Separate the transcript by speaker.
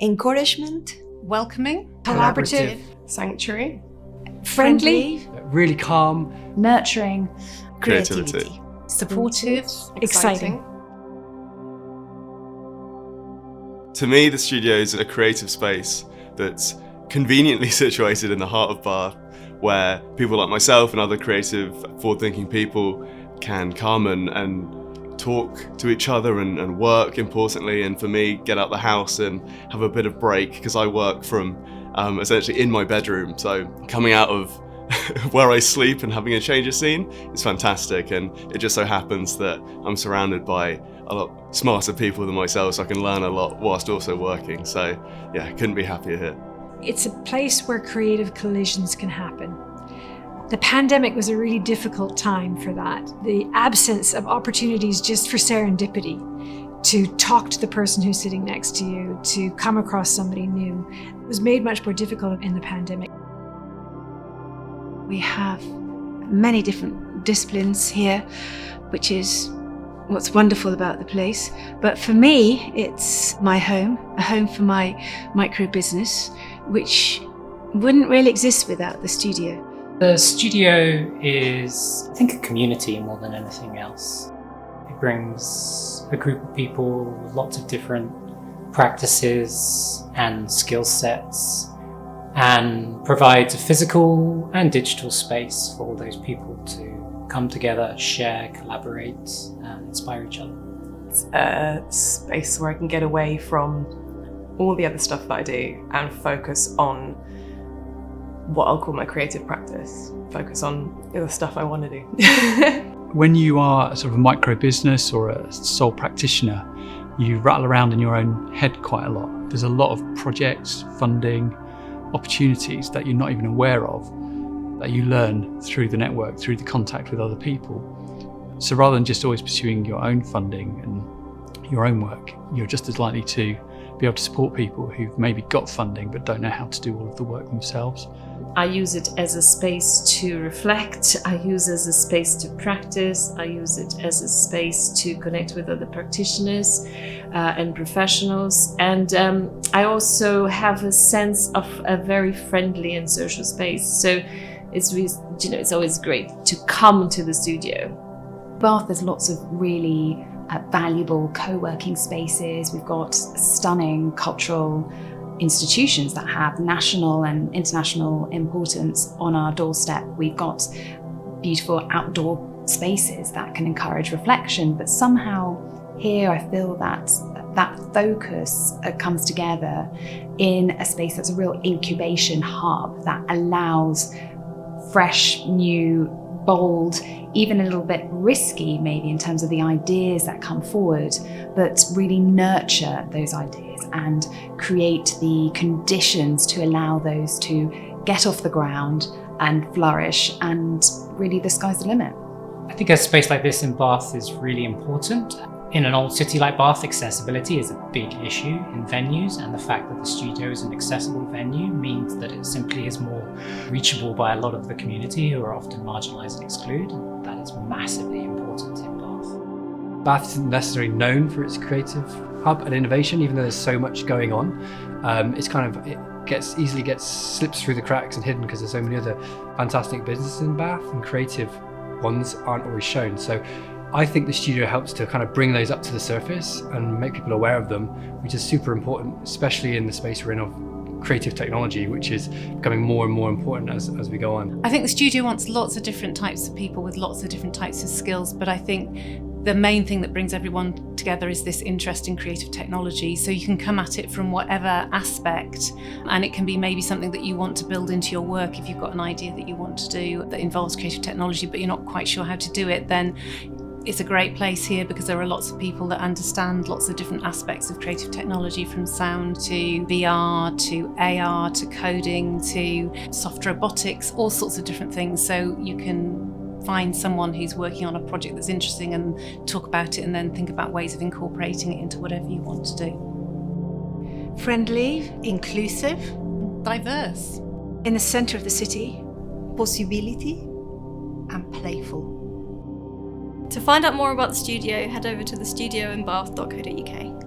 Speaker 1: encouragement,
Speaker 2: welcoming,
Speaker 3: collaborative,
Speaker 4: sanctuary,
Speaker 2: friendly,
Speaker 5: really calm,
Speaker 6: nurturing,
Speaker 1: creativity,
Speaker 2: supportive,
Speaker 6: exciting.
Speaker 7: To me, the studio is a creative space that's conveniently situated in the heart of Bath, where people like myself and other creative, forward-thinking people can come and talk to each other and work, importantly, and for me, get out the house and have a bit of break, because I work from essentially in my bedroom. So coming out of where I sleep and having a change of scene is fantastic, and it just so happens that I'm surrounded by a lot smarter people than myself, so I can learn a lot whilst also working. So yeah, couldn't be happier here.
Speaker 3: It's a place where creative collisions can happen. The pandemic was a really difficult time for that. The absence of opportunities just for serendipity, to talk to the person who's sitting next to you, to come across somebody new, was made much more difficult in the pandemic.
Speaker 8: We have many different disciplines here, which is what's wonderful about the place. But for me, it's my home, a home for my micro business, which wouldn't really exist without the studio.
Speaker 9: The studio is, I think, a community more than anything else. It brings a group of people with lots of different practices and skill sets, and provides a physical and digital space for all those people to come together, share, collaborate, and inspire each other.
Speaker 4: It's a space where I can get away from all the other stuff that I do and focus on what I'll call my creative practice, focus on the stuff I want to do.
Speaker 5: When you are a sort of a micro business or a sole practitioner, you rattle around in your own head quite a lot. There's a lot of projects, funding, opportunities that you're not even aware of, that you learn through the network, through the contact with other people. So rather than just always pursuing your own funding and your own work, you're just as likely to be able to support people who've maybe got funding but don't know how to do all of the work themselves.
Speaker 10: I use it as a space to reflect, I use it as a space to practice, I use it as a space to connect with other practitioners and professionals. And I also have a sense of a very friendly and social space. So it's always great to come to the studio.
Speaker 6: Bath, there's lots of really valuable co-working spaces. We've got stunning cultural institutions that have national and international importance on our doorstep. We've got beautiful outdoor spaces that can encourage reflection, but somehow here I feel that focus comes together in a space that's a real incubation hub that allows fresh, new, bold, even a little bit risky maybe in terms of the ideas that come forward, but really nurture those ideas and create the conditions to allow those to get off the ground and flourish, and really the sky's the limit.
Speaker 9: I think a space like this in Bath is really important. In an old city like Bath, accessibility is a big issue in venues, and the fact that the studio is an accessible venue means that it simply is more reachable by a lot of the community who are often marginalised and excluded. That is massively important in Bath.
Speaker 5: Bath isn't necessarily known for its creative hub and innovation, even though there's so much going on. It slips through the cracks and hidden because there's so many other fantastic businesses in Bath, and creative ones aren't always shown. So I think the studio helps to kind of bring those up to the surface and make people aware of them, which is super important, especially in the space we're in of creative technology, which is becoming more and more important as we go on.
Speaker 2: I think the studio wants lots of different types of people with lots of different types of skills, but I think the main thing that brings everyone together is this interest in creative technology. So you can come at it from whatever aspect, and it can be maybe something that you want to build into your work. If you've got an idea that you want to do that involves creative technology, but you're not quite sure how to do it, then it's a great place here because there are lots of people that understand lots of different aspects of creative technology, from sound to VR to AR to coding to soft robotics, all sorts of different things. So you can find someone who's working on a project that's interesting and talk about it, and then think about ways of incorporating it into whatever you want to do.
Speaker 1: friendly, inclusive,
Speaker 2: Diverse.
Speaker 3: In the centre of the city,
Speaker 1: possibility, and playful.
Speaker 11: To find out more about the studio, head over to thestudioinbath.co.uk.